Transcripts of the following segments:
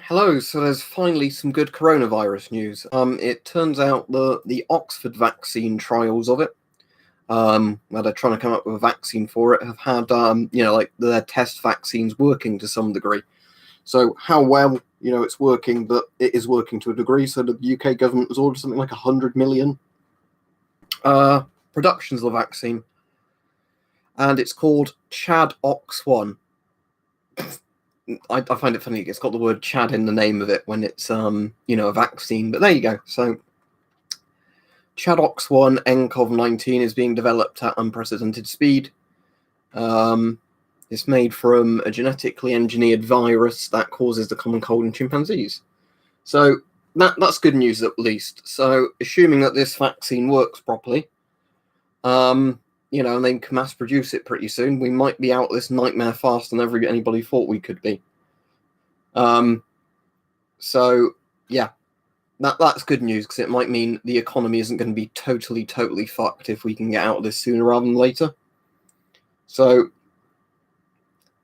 Hello, so there's finally some good coronavirus news. It turns out the Oxford vaccine trials of it, where they're trying to come up with a vaccine for it, have had, like their test vaccines working to some degree. So how well, it's working, but it is working to a degree. So the UK government has ordered something like 100 million productions of the vaccine, and it's called ChAdOx1. I find it funny. It's got the word Chad in the name of it when it's a vaccine. But there you go. So ChAdOx1 nCoV-19 is being developed at unprecedented speed. It's made from a genetically engineered virus that causes the common cold in chimpanzees. So that's good news at least. So assuming that this vaccine works properly, and they can mass produce it pretty soon, we might be out of this nightmare faster than anybody thought we could be. So yeah, that's good news, because it might mean the economy isn't going to be totally fucked if we can get out of this sooner rather than later. So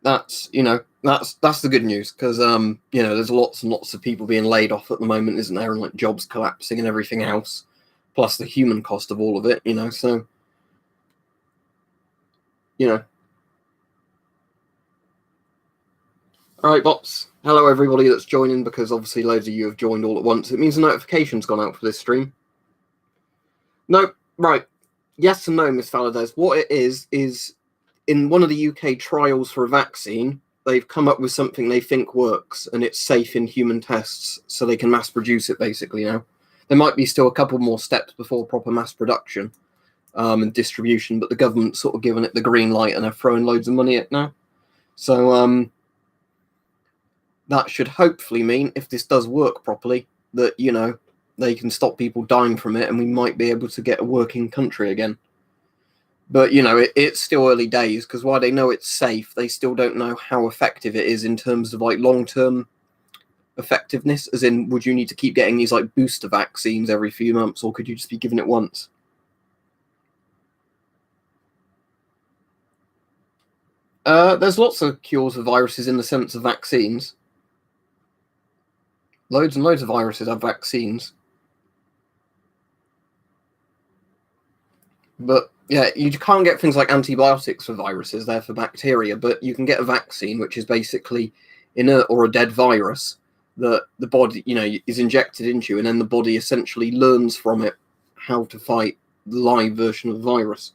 that's the good news, because there's lots and lots of people being laid off at the moment, isn't there, and like jobs collapsing and everything else, plus the human cost of all of it, so all right, bots. Hello, everybody that's joining, because obviously loads of you have joined all at once. It means a notification's gone out for this stream. No, right. Yes and no, Miss Valadez. What it is in one of the UK trials for a vaccine, they've come up with something they think works, and it's safe in human tests, so they can mass produce it basically now. There might be still a couple more steps before proper mass production and distribution, but the government's sort of given it the green light and they're throwing loads of money at it now. So that should hopefully mean, if this does work properly, that, they can stop people dying from it and we might be able to get a working country again. But, it's still early days, because while they know it's safe, they still don't know how effective it is in terms of, like, long-term effectiveness, as in, would you need to keep getting these, like, booster vaccines every few months, or could you just be given it once? There's lots of cures for viruses in the sense of vaccines. Loads and loads of viruses have vaccines. But yeah, you can't get things like antibiotics for viruses, they're for bacteria, but you can get a vaccine, which is basically inert or a dead virus that the body, is injected into, and then the body essentially learns from it how to fight the live version of the virus.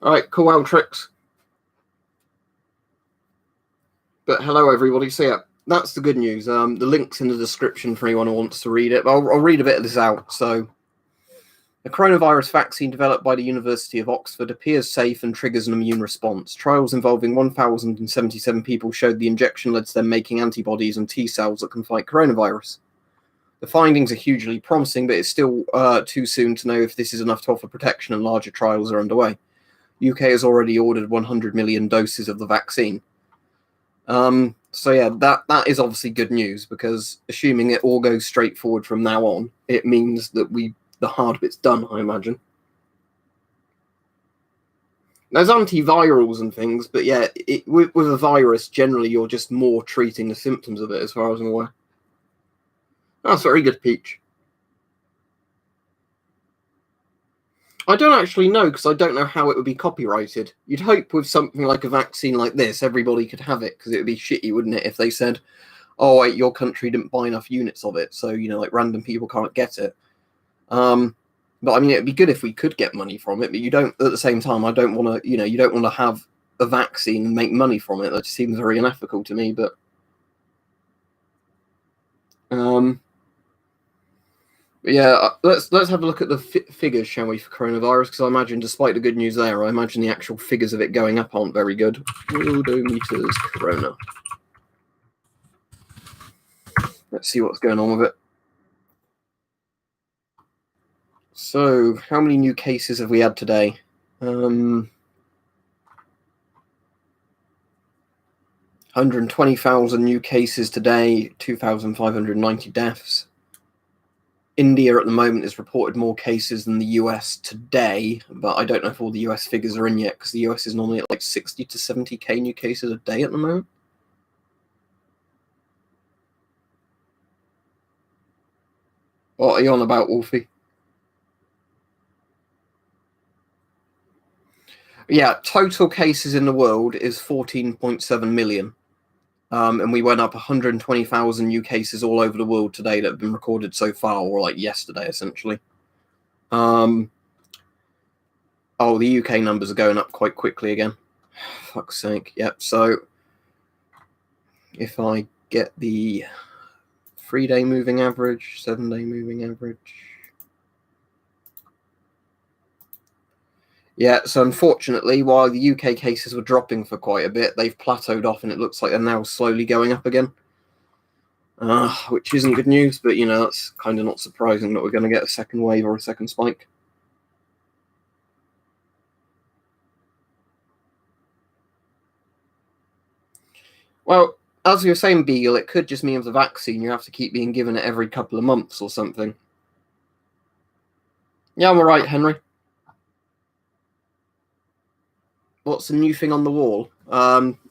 All right, cool, Altrix. But hello, everybody. So yeah, that's the good news. The link's in the description for anyone who wants to read it. I'll read a bit of this out. So, the coronavirus vaccine developed by the University of Oxford appears safe and triggers an immune response. Trials involving 1,077 people showed the injection led to them making antibodies and T cells that can fight coronavirus. The findings are hugely promising, but it's still too soon to know if this is enough to offer protection, and larger trials are underway. UK has already ordered 100 million doses of the vaccine. So yeah, that is obviously good news, because assuming it all goes straightforward from now on, it means that the hard bit's done, I imagine. There's antivirals and things, but yeah, with a virus, generally you're just more treating the symptoms of it, as far as I'm aware. That's very good, Peach. I don't actually know, because I don't know how it would be copyrighted. You'd hope with something like a vaccine like this, everybody could have it, because it would be shitty, wouldn't it, if they said, oh, wait, your country didn't buy enough units of it, so, like, random people can't get it. But I mean, it'd be good if we could get money from it, but you don't, at the same time, I don't want to, you don't want to have a vaccine and make money from it. That just seems very unethical to me, but yeah, let's have a look at the figures, shall we, for coronavirus? Because I imagine, despite the good news there, I imagine the actual figures of it going up aren't very good. Odometers corona. Let's see what's going on with it. So, how many new cases have we had today? 120,000 new cases today, 2,590 deaths. India at the moment has reported more cases than the US today, but I don't know if all the US figures are in yet, because the US is normally at like 60 to 70k new cases a day at the moment. What are you on about, Wolfie? Yeah, total cases in the world is 14.7 million. And we went up 120,000 new cases all over the world today that have been recorded so far, or like yesterday, essentially. Oh, the UK numbers are going up quite quickly again. Fuck's sake. Yep, so if I get the 3-day moving average, 7-day moving average. Yeah, so unfortunately, while the UK cases were dropping for quite a bit, they've plateaued off and it looks like they're now slowly going up again. Which isn't good news, but you know, that's kind of not surprising that we're going to get a second wave or a second spike. Well, as you were saying, Beagle, it could just mean with the vaccine you have to keep being given it every couple of months or something. Yeah, I'm alright, Henry. What's the new thing on the wall?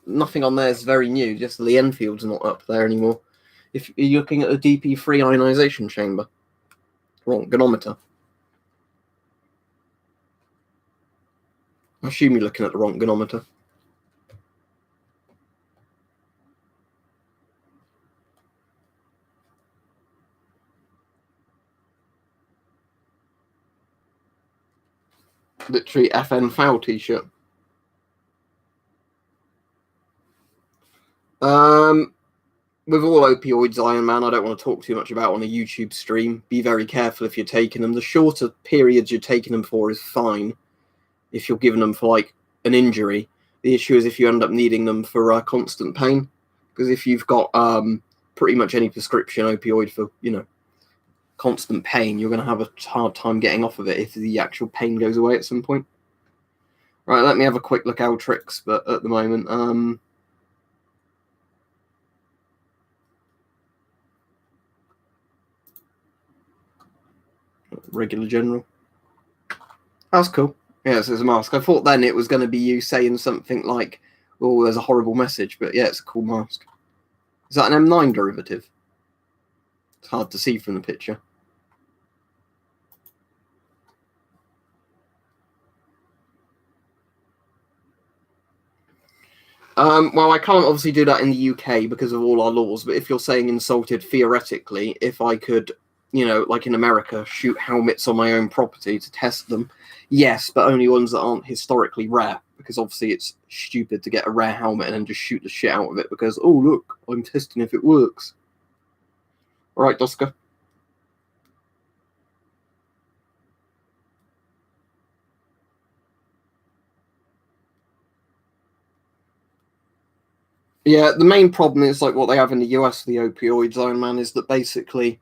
Nothing on there is very new, just the Enfield's not up there anymore. If you're looking at the DP3 ionization chamber. Wrong, ganometer. I assume you're looking at the wrong ganometer. Literally FN foul t-shirt. With all opioids, Iron Man, I don't want to talk too much about on a YouTube stream. Be very careful if you're taking them. The shorter periods you're taking them for is fine if you're giving them for like an injury. The issue is if you end up needing them for constant pain, because if you've got pretty much any prescription opioid for, you know, constant pain, you're going to have a hard time getting off of it if the actual pain goes away at some point. Right, let me have a quick look at Altrix, but at the moment, regular general. That's cool. Yes, it's a mask. I thought then it was going to be you saying something like, oh, there's a horrible message, but yeah, it's a cool mask. Is that an M9 derivative? It's hard to see from the picture. Well, I can't obviously do that in the UK because of all our laws, but if you're saying insulted, theoretically, if I could, you know, like in America, shoot helmets on my own property to test them, yes, but only ones that aren't historically rare, because obviously it's stupid to get a rare helmet and then just shoot the shit out of it because, oh, look, I'm testing if it works. All right, Doska. Yeah, the main problem is like what they have in the US, the opioids, Iron Man, is that basically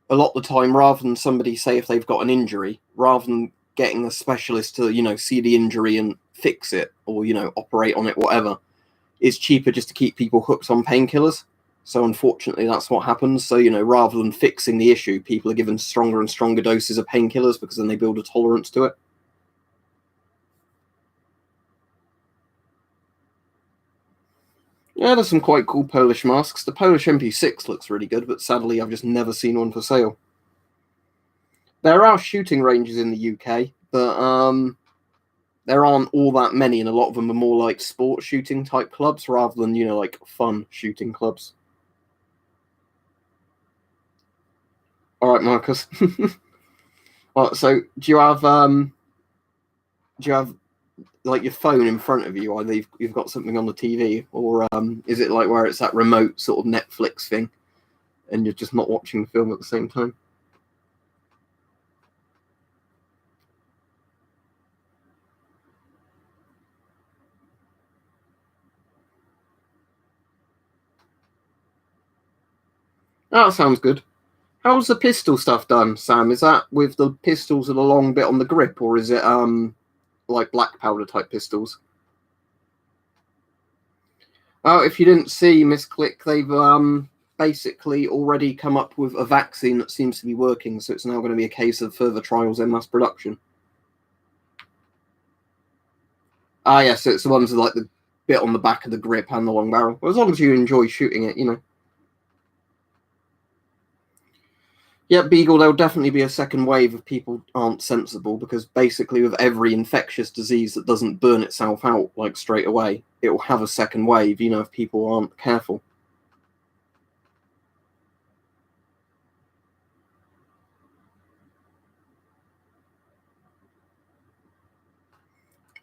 a lot of the time, rather than somebody say if they've got an injury, rather than getting a specialist to, you know, see the injury and fix it or, you know, operate on it, whatever, it's cheaper just to keep people hooked on painkillers. So unfortunately, that's what happens. So, you know, rather than fixing the issue, people are given stronger and stronger doses of painkillers because then they build a tolerance to it. Yeah, there's some quite cool Polish masks. The Polish MP6 looks really good, but sadly, I've just never seen one for sale. There are shooting ranges in the UK, but there aren't all that many, and a lot of them are more like sports shooting type clubs rather than, you know, like fun shooting clubs. All right, Marcus. So do you have like your phone in front of you, either you've got something on the TV, or is it like where it's that remote sort of Netflix thing, and you're just not watching the film at the same time? Oh, that sounds good. How's the pistol stuff done, Sam? Is that with the pistols with a long bit on the grip, or is it like black powder type pistols? Oh, if you didn't see, Miss Click, they've basically already come up with a vaccine that seems to be working, so it's now going to be a case of further trials in mass production. Ah, yes, it's the ones with like the bit on the back of the grip and the long barrel. Well, as long as you enjoy shooting it, you know. Yeah, Beagle, there'll definitely be a second wave if people aren't sensible, because basically with every infectious disease that doesn't burn itself out like straight away, it will have a second wave, you know, if people aren't careful.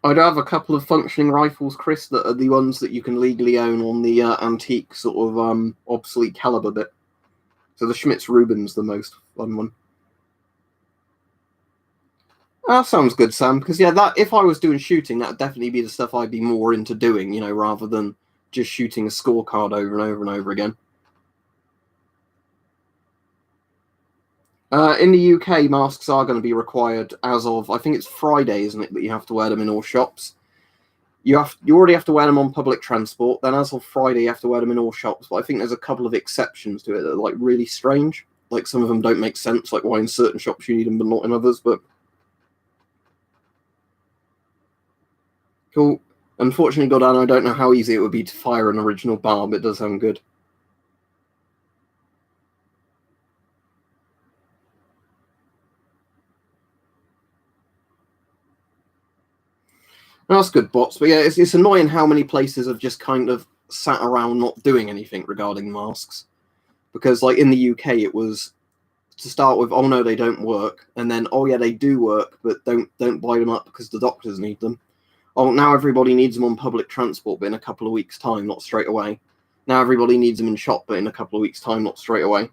I do have a couple of functioning rifles, Chris, that are the ones that you can legally own on the antique sort of obsolete caliber bit. So the Schmitz-Rubin's the most fun one. That sounds good, Sam, because yeah, that if I was doing shooting, that'd definitely be the stuff I'd be more into doing, you know, rather than just shooting a scorecard over and over and over again. In the UK, masks are going to be required as of, I think it's Friday, isn't it, that you have to wear them in all shops. You already have to wear them on public transport. Then as of Friday, you have to wear them in all shops. But I think there's a couple of exceptions to it that are like really strange. Like some of them don't make sense, like why in certain shops you need them but not in others. But cool. Unfortunately, Godan, I don't know how easy it would be to fire an original barb. It does sound good. That's good, bots. But yeah, it's annoying how many places have just kind of sat around not doing anything regarding masks. Because like in the UK, it was to start with, oh no, they don't work, and then oh yeah, they do work, but don't buy them up because the doctors need them. Oh, now everybody needs them on public transport, but in a couple of weeks' time, not straight away. Now everybody needs them in shop, but in a couple of weeks' time, not straight away.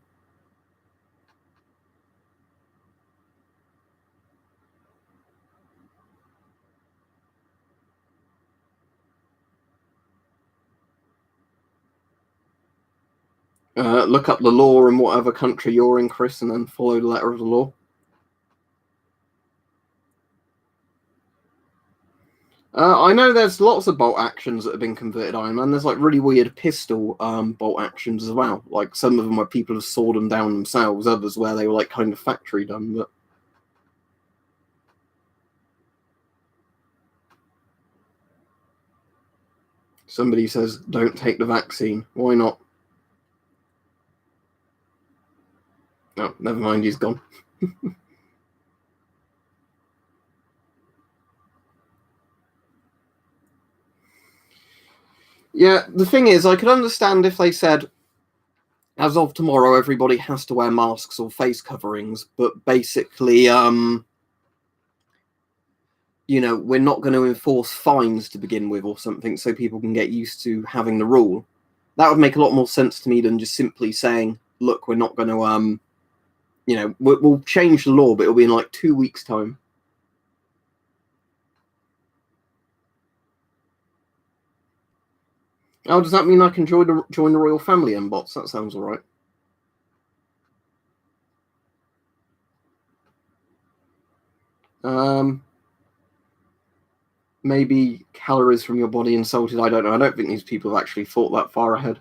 Look up the law in whatever country you're in, Chris, and then follow the letter of the law. I know there's lots of bolt actions that have been converted Iron Man. There's like really weird pistol bolt actions as well. Like some of them where people have sawed them down themselves, others where they were like kind of factory done. But somebody says, don't take the vaccine. Why not? No, never mind, he's gone. Yeah, the thing is, I could understand if they said, as of tomorrow, everybody has to wear masks or face coverings, but basically, you know, we're not going to enforce fines to begin with or something so people can get used to having the rule. That would make a lot more sense to me than just simply saying, look, we're not going to, you know, we'll change the law, but it'll be in like 2 weeks' time. Oh, does that mean I can join the royal family, M-Bots? That sounds all right. Maybe calories from your body insulted. I don't know. I don't think these people have actually thought that far ahead.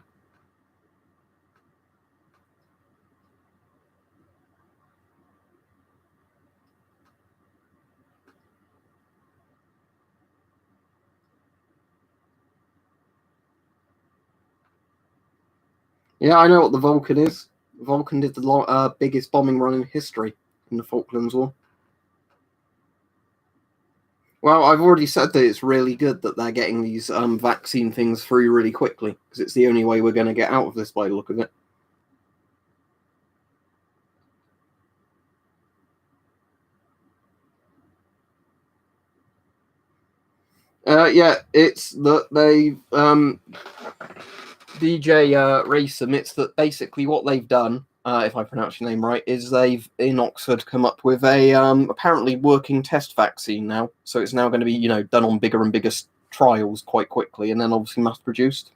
Yeah, I know what the Vulcan is. Vulcan did the biggest bombing run in history in the Falklands War. Well, I've already said that it's really good that they're getting these vaccine things through really quickly, because it's the only way we're going to get out of this by the look of it. Yeah, it's that they DJ Race admits that basically what they've done, if I pronounce your name right, is they've in Oxford come up with a apparently working test vaccine now. So it's now going to be, you know, done on bigger and bigger trials quite quickly, and then obviously mass produced.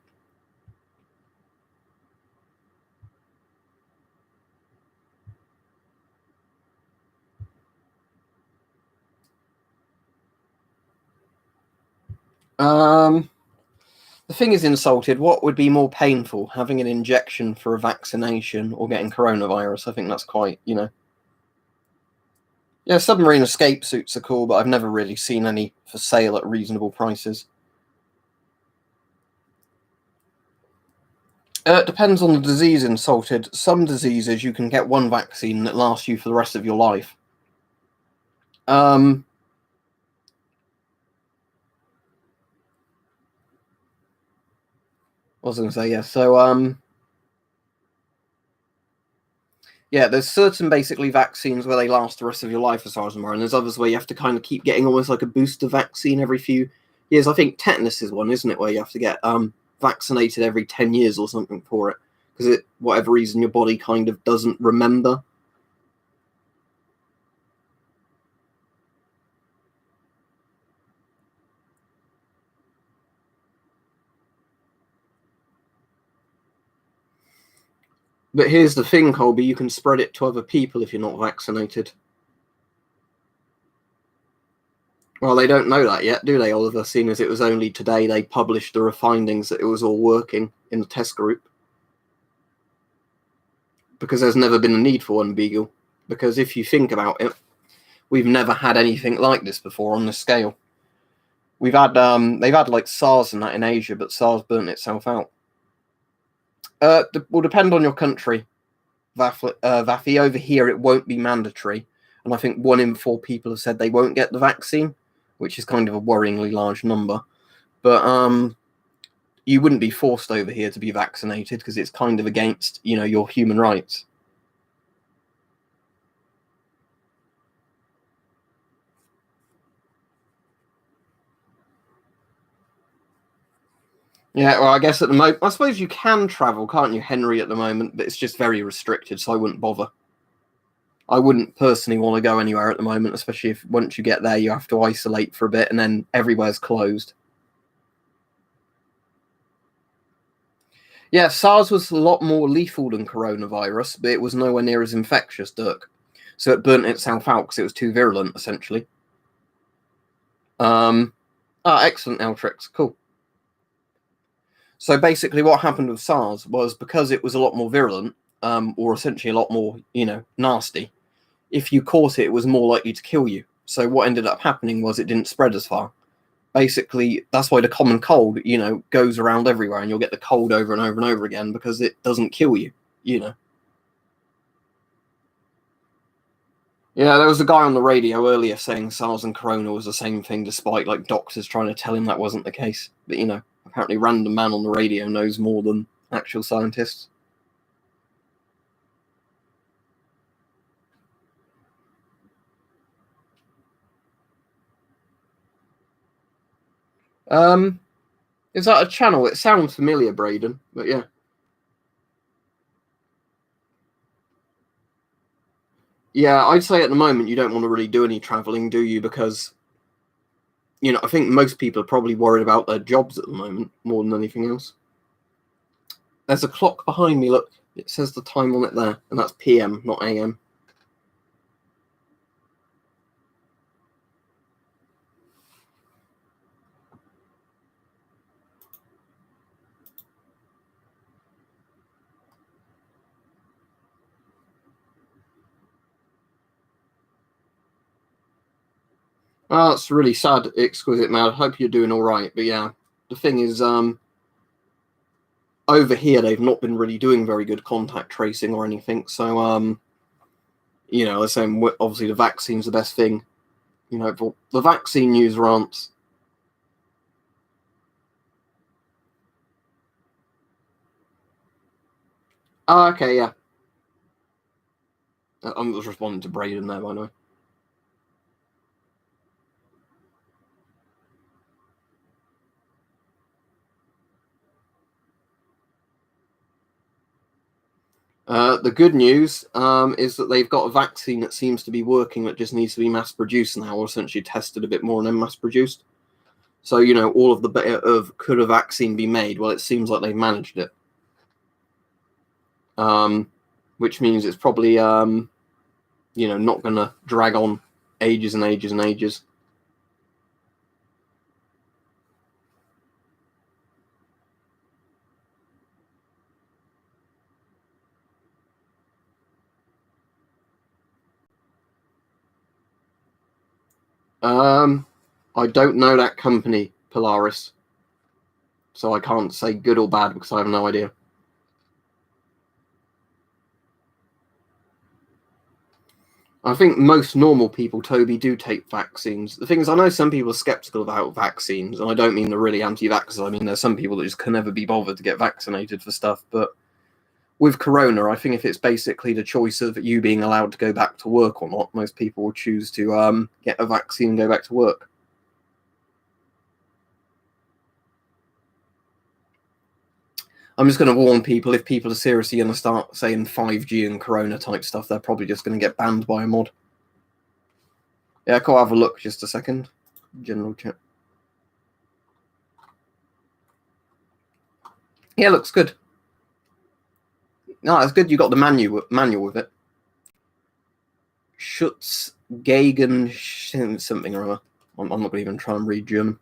Um, The thing is insulted. What would be more painful, having an injection for a vaccination or getting coronavirus? I think that's quite, Yeah, submarine escape suits are cool, but I've never really seen any for sale at reasonable prices. It depends on the disease insulted. Some diseases you can get one vaccine that lasts you for the rest of your life. What was I going to say? Yeah. So, yeah, there's certain basically vaccines where they last the rest of your life, as far as I'm aware, and there's others where you have to kind of keep getting almost like a booster vaccine every few years. I think tetanus is one, isn't it, where you have to get vaccinated every 10 years or something for it, because whatever reason, your body kind of doesn't remember. But here's the thing, Colby, you can spread it to other people if you're not vaccinated. Well, they don't know that yet, do they, Oliver, seeing as it was only today they published the findings that it was all working in the test group? Because there's never been a need for one, Beagle. Because if you think about it, we've never had anything like this before on this scale. They've had like SARS and that in Asia, but SARS burnt itself out. Will depend on your country. Vaffy, over here it won't be mandatory, and I think 1 in 4 people have said they won't get the vaccine, which is kind of a worryingly large number. But you wouldn't be forced over here to be vaccinated because it's kind of against, your human rights. Yeah, well, I guess at the moment, I suppose you can travel, can't you, Henry, at the moment, but it's just very restricted, so I wouldn't bother. I wouldn't personally want to go anywhere at the moment, especially if once you get there, you have to isolate for a bit, and then everywhere's closed. Yeah, SARS was a lot more lethal than coronavirus, but it was nowhere near as infectious, Dirk. So it burnt itself out because it was too virulent, essentially. Excellent, Eltrix. Cool. So basically what happened with SARS was because it was a lot more virulent, or essentially a lot more, nasty, if you caught it, it was more likely to kill you. So what ended up happening was it didn't spread as far. Basically, that's why the common cold, goes around everywhere, and you'll get the cold over and over and over again because it doesn't kill you, Yeah, there was a guy on the radio earlier saying SARS and Corona was the same thing, despite like doctors trying to tell him that wasn't the case. But apparently, random man on the radio knows more than actual scientists. Is that a channel? It sounds familiar, Braden, but yeah. Yeah, I'd say at the moment you don't want to really do any traveling, do you? Because, I think most people are probably worried about their jobs at the moment more than anything else. There's a clock behind me, look. It says the time on it there, and that's PM, not AM. Oh, it's really sad, Exquisite Mad. I hope you're doing all right. But yeah, the thing is, over here they've not been really doing very good contact tracing or anything. So, they're saying obviously the vaccine's the best thing. For the vaccine news rants. Oh, okay, yeah. I'm just responding to Braden there, by the way. The good news is that they've got a vaccine that seems to be working that just needs to be mass produced now, or essentially tested a bit more and then mass produced. So, all of the bit of could a vaccine be made? Well, it seems like they've managed it. Which means it's probably, not going to drag on ages and ages and ages. I don't know that company, Polaris, so I can't say good or bad because I have no idea. I think most normal people, Toby, do take vaccines. The thing is, I know some people are skeptical about vaccines, and I don't mean they're really anti-vaxxers. I mean, there's some people that just can never be bothered to get vaccinated for stuff. But with corona, I think if it's basically the choice of you being allowed to go back to work or not, most people will choose to get a vaccine and go back to work. I'm just going to warn people, if people are seriously going to start saying 5G and corona type stuff, they're probably just going to get banned by a mod. Yeah, I'll have a look just a second. General chat. Yeah, looks good. No, it's good you got the manual with it. Schutz Gegen something or other. I'm not going to even try and read German.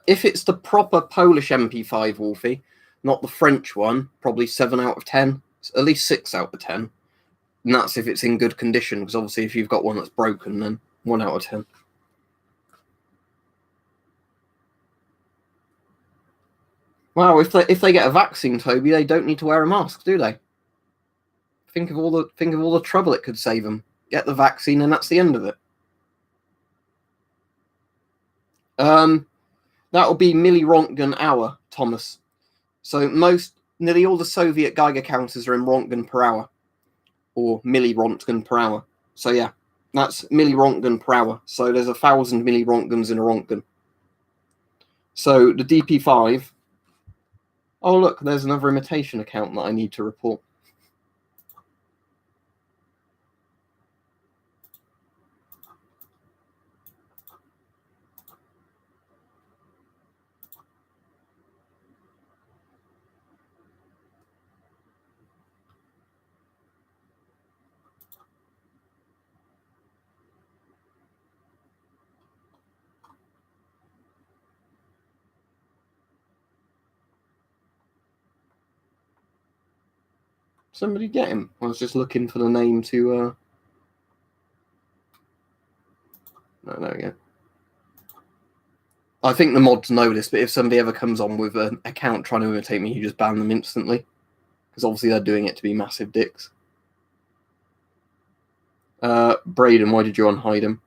If it's the proper Polish MP5, Wolfie, not the French one, probably 7 out of 10. At least 6 out of 10. And that's if it's in good condition, because obviously if you've got one that's broken, then 1 out of 10. Wow, if they get a vaccine, Toby, they don't need to wear a mask, do they? Think of all the trouble it could save them. Get the vaccine, and that's the end of it. That'll be millirontgen hour, Thomas. So nearly all the Soviet Geiger counters are in Rontgen per hour, or millirontgen per hour. So yeah, that's millirontgen per hour. So there's 1,000 millirontgens in a Rontgen. So the DP5. Oh look, there's another imitation account that I need to report. Somebody get him. I was just looking for the name to. No, there we go. I think the mods know this, but if somebody ever comes on with an account trying to imitate me, you just ban them instantly. Because obviously they're doing it to be massive dicks. Braden, why did you unhide him?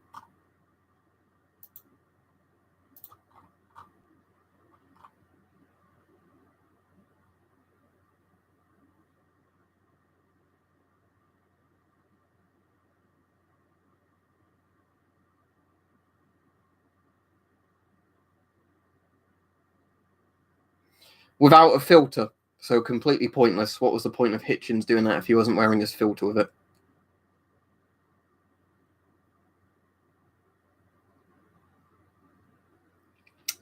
Without a filter. So completely pointless. What was the point of Hitchens doing that if he wasn't wearing his filter with it?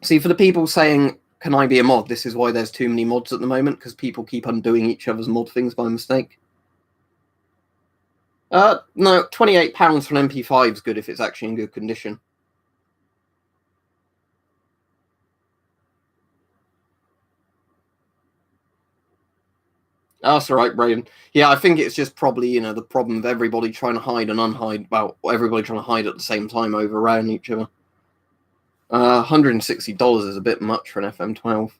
See, for the people saying, can I be a mod? This is why there's too many mods at the moment, because people keep undoing each other's mod things by mistake. No, £28 for an MP5 is good if it's actually in good condition. That's all right, Braden. Yeah, I think it's just probably, the problem of everybody trying to hide and unhide, well, everybody trying to hide at the same time over around each other. $160 is a bit much for an FM12.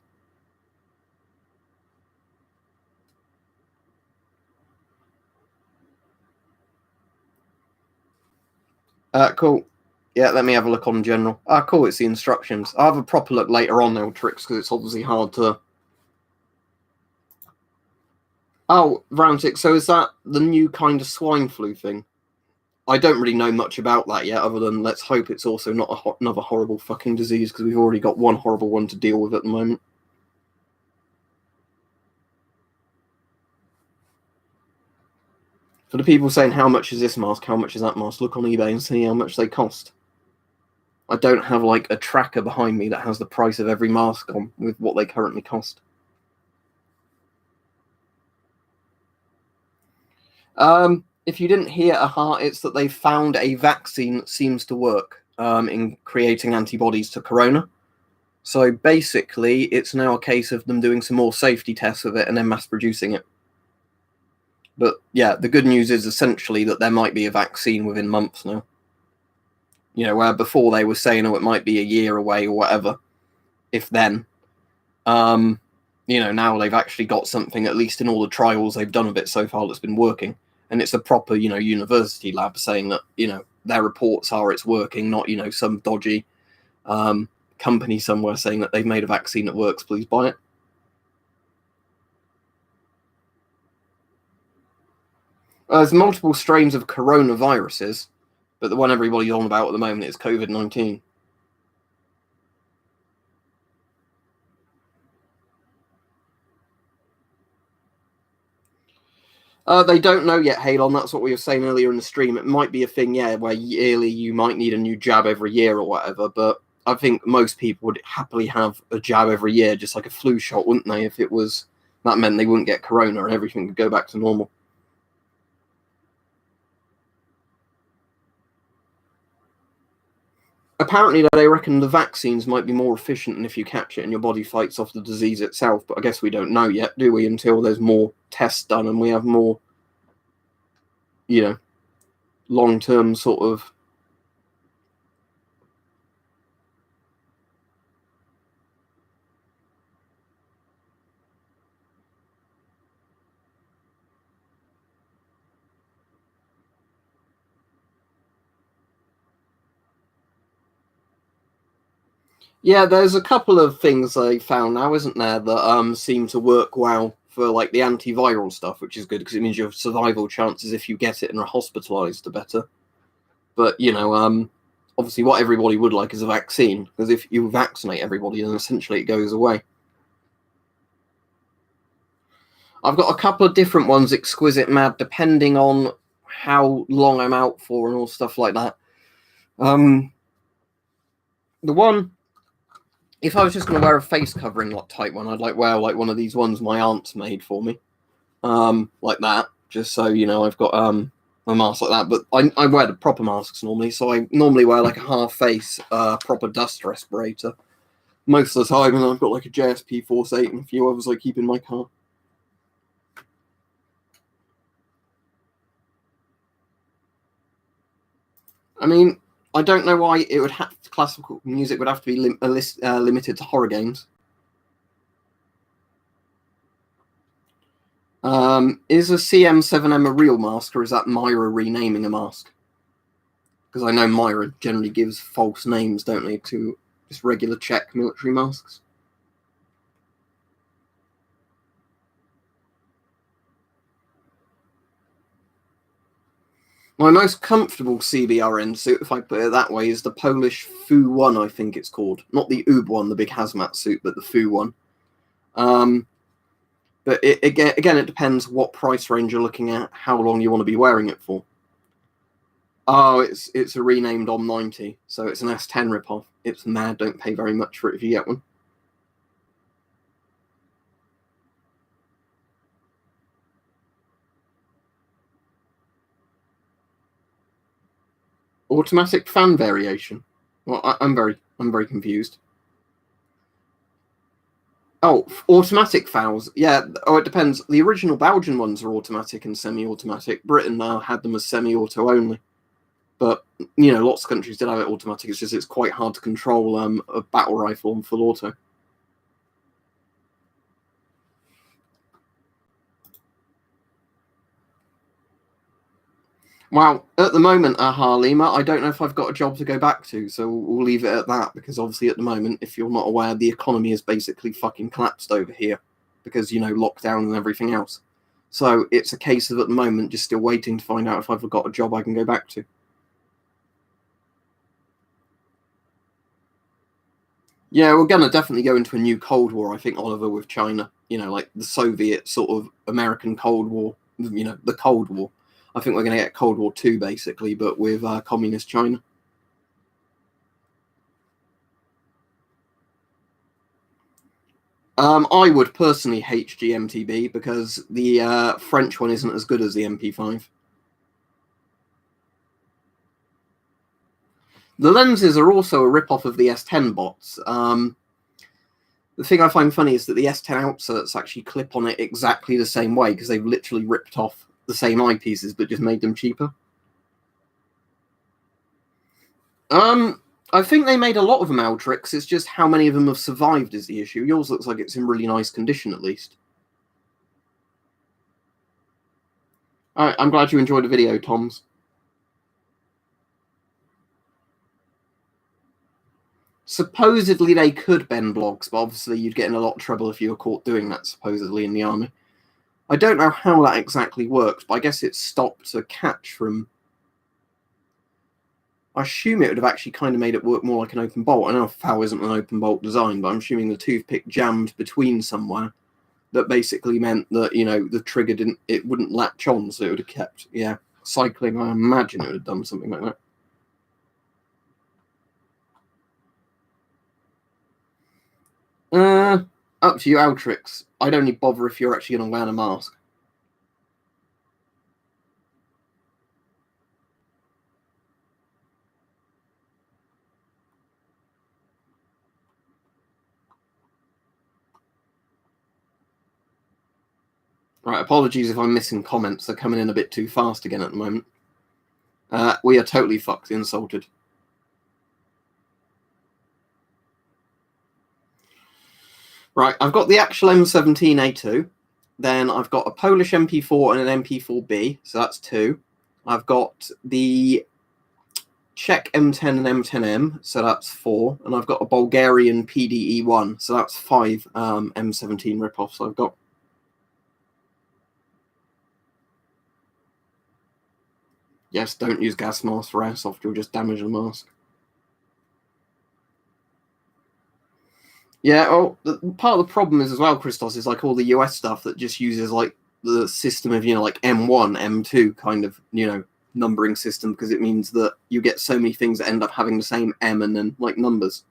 Cool. Yeah, let me have a look on general. Cool, it's the instructions. I'll have a proper look later on, though, Tricks, because it's obviously hard to... Oh, round 6. So is that the new kind of swine flu thing? I don't really know much about that yet, other than let's hope it's also not another horrible fucking disease, because we've already got one horrible one to deal with at the moment. For the people saying, how much is this mask, how much is that mask, look on eBay and see how much they cost. I don't have, like, a tracker behind me that has the price of every mask on with what they currently cost. If you didn't hear, it's that they found a vaccine that seems to work in creating antibodies to corona. So basically, it's now a case of them doing some more safety tests with it and then mass producing it. But yeah, the good news is essentially that there might be a vaccine within months now. Where before they were saying, it might be a year away or whatever, if then. Now they've actually got something, at least in all the trials they've done of it so far, that's been working. And it's a proper, university lab saying that, their reports are it's working, not, some dodgy company somewhere saying that they've made a vaccine that works, please buy it. There's multiple strains of coronaviruses, but the one everybody's on about at the moment is COVID-19. They don't know yet, Halon. That's what we were saying earlier in the stream. It might be a thing, where yearly you might need a new jab every year or whatever, but I think most people would happily have a jab every year, just like a flu shot, wouldn't they? If it was, that meant they wouldn't get corona and everything would go back to normal. Apparently, they reckon the vaccines might be more efficient than if you catch it and your body fights off the disease itself, but I guess we don't know yet, do we, until there's more tests done and we have more, long-term sort of... Yeah, there's a couple of things they found now, isn't there, that seem to work well for like the antiviral stuff, which is good because it means your survival chances if you get it and are hospitalized are better. But obviously what everybody would like is a vaccine, because if you vaccinate everybody, then essentially it goes away. I've got a couple of different ones, Exquisite Mad, depending on how long I'm out for and all stuff like that. The one, if I was just going to wear a face covering type one, I'd wear one of these ones my aunt's made for me, like that, just so I've got my mask like that. But I wear the proper masks normally, so I normally wear like a half face proper dust respirator most of the time, and I've got like a JSP Force 8 and a few others I keep in my car. I mean, I don't know why it would have classical music would have to be limited to horror games. Is a CM7M a real mask, or is that Myra renaming a mask? Because I know Myra generally gives false names, don't they, to just regular Czech military masks. My most comfortable CBRN suit, if I put it that way, is the Polish Fu 1, I think it's called. Not the Ub one, the big hazmat suit, but the Fu 1. But again, it depends what price range you're looking at, how long you want to be wearing it for. Oh, it's a renamed OM90, so it's an S10 ripoff. It's mad, don't pay very much for it if you get one. Automatic fan variation. Well, I'm very confused. Oh, automatic fouls. Yeah. Oh, it depends. The original Belgian ones are automatic and semi-automatic. Britain now had them as semi-auto only. But lots of countries did have it automatic. It's just it's quite hard to control a battle rifle on full auto. Well, at the moment, Lima, I don't know if I've got a job to go back to, so we'll leave it at that, because obviously at the moment, if you're not aware, the economy is basically fucking collapsed over here because, lockdown and everything else. So it's a case of, at the moment, just still waiting to find out if I've got a job I can go back to. Yeah, we're going to definitely go into a new Cold War, I think, Oliver, with China. Like the Soviet sort of American Cold War, the Cold War. I think we're going to get Cold War II, basically, but with communist China. I would personally hate GMTB because the French one isn't as good as the MP5. The lenses are also a rip-off of the S10 bots. The thing I find funny is that the S10 outserts actually clip on it exactly the same way because they've literally ripped off the same eyepieces, but just made them cheaper. I think they made a lot of them Aldrich. It's just how many of them have survived is the issue. Yours looks like it's in really nice condition, at least. All right, I'm glad you enjoyed the video, Toms. Supposedly they could bend blocks, but obviously you'd get in a lot of trouble if you were caught doing that, supposedly, in the army. I don't know how that exactly works, but I guess it stopped a catch from... I assume it would have actually kind of made it work more like an open bolt. I know FAL isn't an open bolt design, but I'm assuming the toothpick jammed between somewhere. That basically meant that, you know, the trigger wouldn't latch on, so it would have kept, yeah, cycling. I imagine it would have done something like that. Up to you, Altrix. I'd only bother if you're actually going to wear a mask. Right, apologies if I'm missing comments. They're coming in a bit too fast again at the moment. We are totally fucked insulted. Right, I've got the actual M17A2. Then I've got a Polish MP4 and an MP4B, so that's 2. I've got the Czech M10 and M10M, so that's 4. And I've got a Bulgarian PDE1, so that's 5 M17 rip-offs I've got. Yes, don't use gas masks for airsoft, you'll just damage the mask. Yeah, well, part of the problem is as well, Christos, is like all the US stuff that just uses like the system of, you know, like M1, M2 kind of, you know, numbering system, because it means that you get so many things that end up having the same M and then like numbers.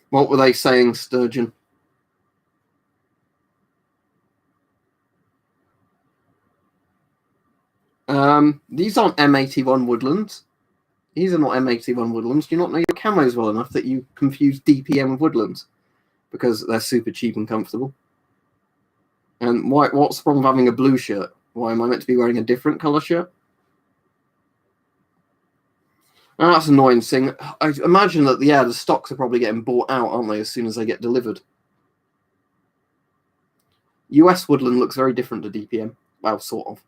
What were they saying, Sturgeon? These aren't M81 Woodlands. These are not M81 Woodlands. Do you not know your camos well enough that you confuse DPM with Woodlands? Because they're super cheap and comfortable. And what's the problem with having a blue shirt? Why am I meant to be wearing a different colour shirt? Oh, that's annoying thing. I imagine that, yeah, the stocks are probably getting bought out, aren't they, as soon as they get delivered. US Woodland looks very different to DPM. Well, sort of.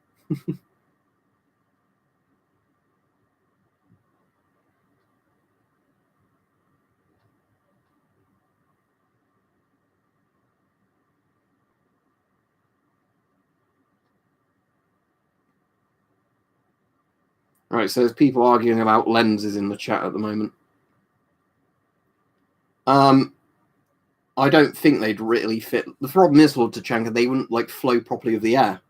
Right, so there's people arguing about lenses in the chat at the moment. I don't think they'd really fit. The problem is, Lord Tachanka, they wouldn't like flow properly with the air.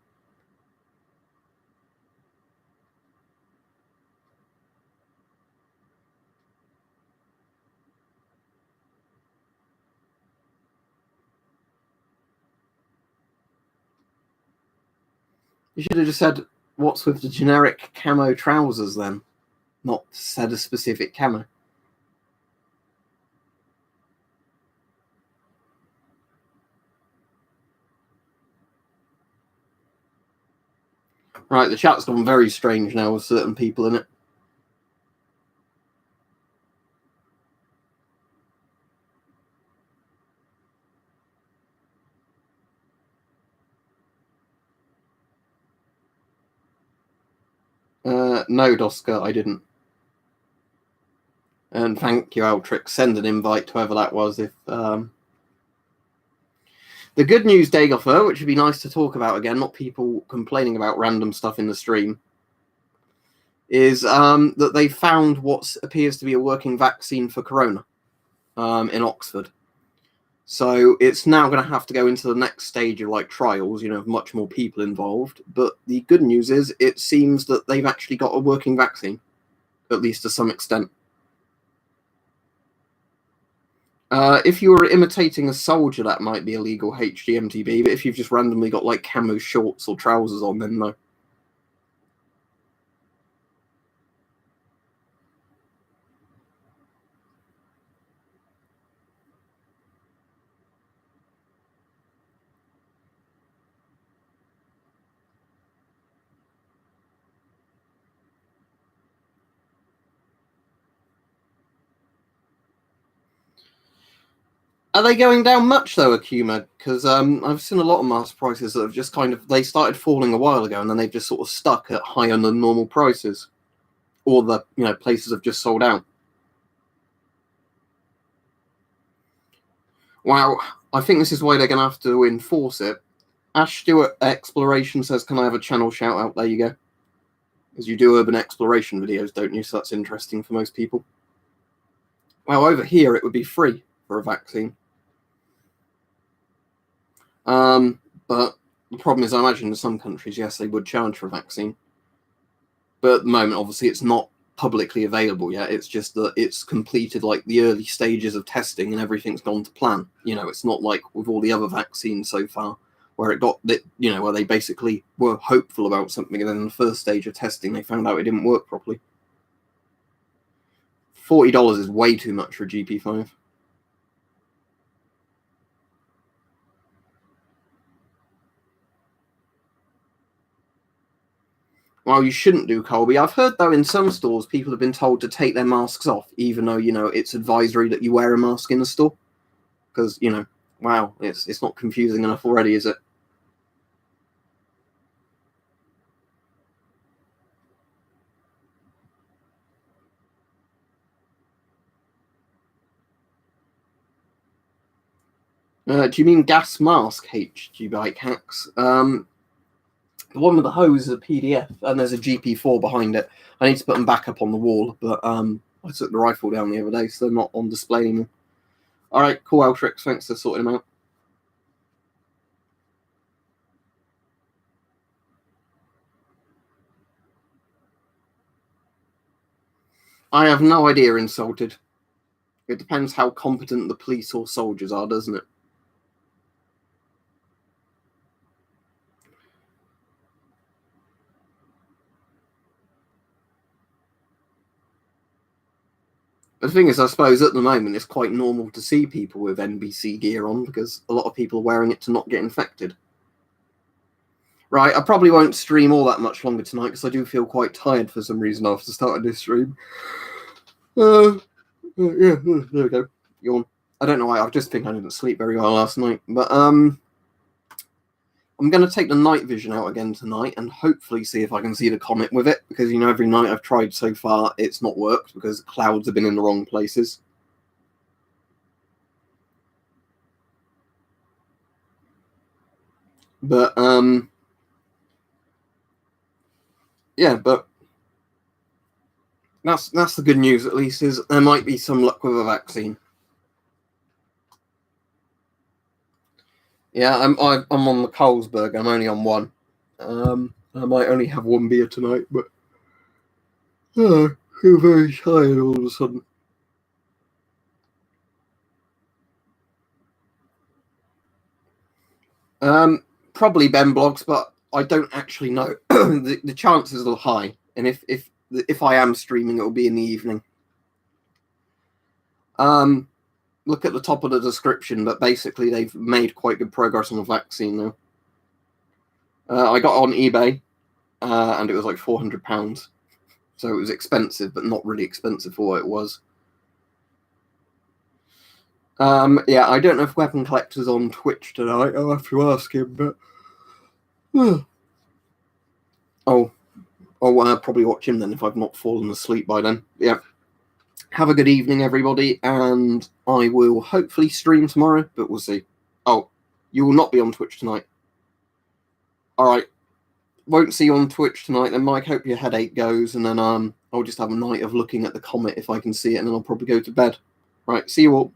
You should have just said, what's with the generic camo trousers then? Not said a specific camo. Right, the chat's gone very strange now with certain people in it. No, Doska, I didn't. And thank you, Altrix. Send an invite to whoever that was. If the good news, Dagoffer, which would be nice to talk about again, not people complaining about random stuff in the stream, is that they found what appears to be a working vaccine for corona in Oxford. So it's now going to have to go into the next stage of like trials, you know, much more people involved. But the good news is it seems that they've actually got a working vaccine, at least to some extent. If you were imitating a soldier, that might be illegal HGMTB, but if you've just randomly got like camo shorts or trousers on, then no. Are they going down much though, Akuma? Because I've seen a lot of mask prices that have just they started falling a while ago, and then they've just sort of stuck at higher than normal prices, or the places have just sold out. Wow, I think this is why they're going to have to enforce it. Ash Stewart Exploration says, "Can I have a channel shout out?" There you go. Because you do urban exploration videos, don't you? So that's interesting for most people. Well, over here it would be free for a vaccine. But the problem is, I imagine in some countries, yes, they would charge for a vaccine. But at the moment, obviously, it's not publicly available yet. It's just that it's completed like the early stages of testing and everything's gone to plan. It's not like with all the other vaccines so far, where it got that, where they basically were hopeful about something, and then in the first stage of testing, they found out it didn't work properly. $40 is way too much for GP5. Well, you shouldn't do, Colby. I've heard, though, in some stores, people have been told to take their masks off, even though, it's advisory that you wear a mask in the store. Because, wow, it's not confusing enough already, is it? Do you mean gas mask, HG Bike Hacks? The one with the hose is a PDF, and there's a GP4 behind it. I need to put them back up on the wall, but I took the rifle down the other day, so they're not on display anymore. All right, cool, Altrix. Thanks for sorting them out. I have no idea, Insulted. It depends how competent the police or soldiers are, doesn't it? The thing is, I suppose at the moment it's quite normal to see people with NBC gear on because a lot of people are wearing it to not get infected. Right, I probably won't stream all that much longer tonight because I do feel quite tired for some reason after starting this stream. Yeah, there we go. Yawn. I don't know why. I just think I didn't sleep very well last night. But I'm going to take the night vision out again tonight and hopefully see if I can see the comet with it, because every night I've tried so far it's not worked because the clouds have been in the wrong places. But yeah, but that's the good news, at least, is there might be some luck with a vaccine. Yeah, I'm on the Carlsberg. I'm only on one. I might only have one beer tonight, but I feel very tired all of a sudden. Probably Ben Blogs, but I don't actually know. the chances are high, and if I am streaming, it will be in the evening. Look at the top of the description, but basically they've made quite good progress on the vaccine now. I got on eBay, and it was like £400, so it was expensive, but not really expensive for what it was. Yeah, I don't know if Weapon Collector's on Twitch tonight. I'll have to ask him, but I'll probably watch him then if I've not fallen asleep by then. Yeah. Have a good evening, everybody, and I will hopefully stream tomorrow, but we'll see. Oh, you will not be on Twitch tonight. All right. Won't see you on Twitch tonight then, Mike. Hope your headache goes, and then I'll just have a night of looking at the comet if I can see it, and then I'll probably go to bed. Right, see you all.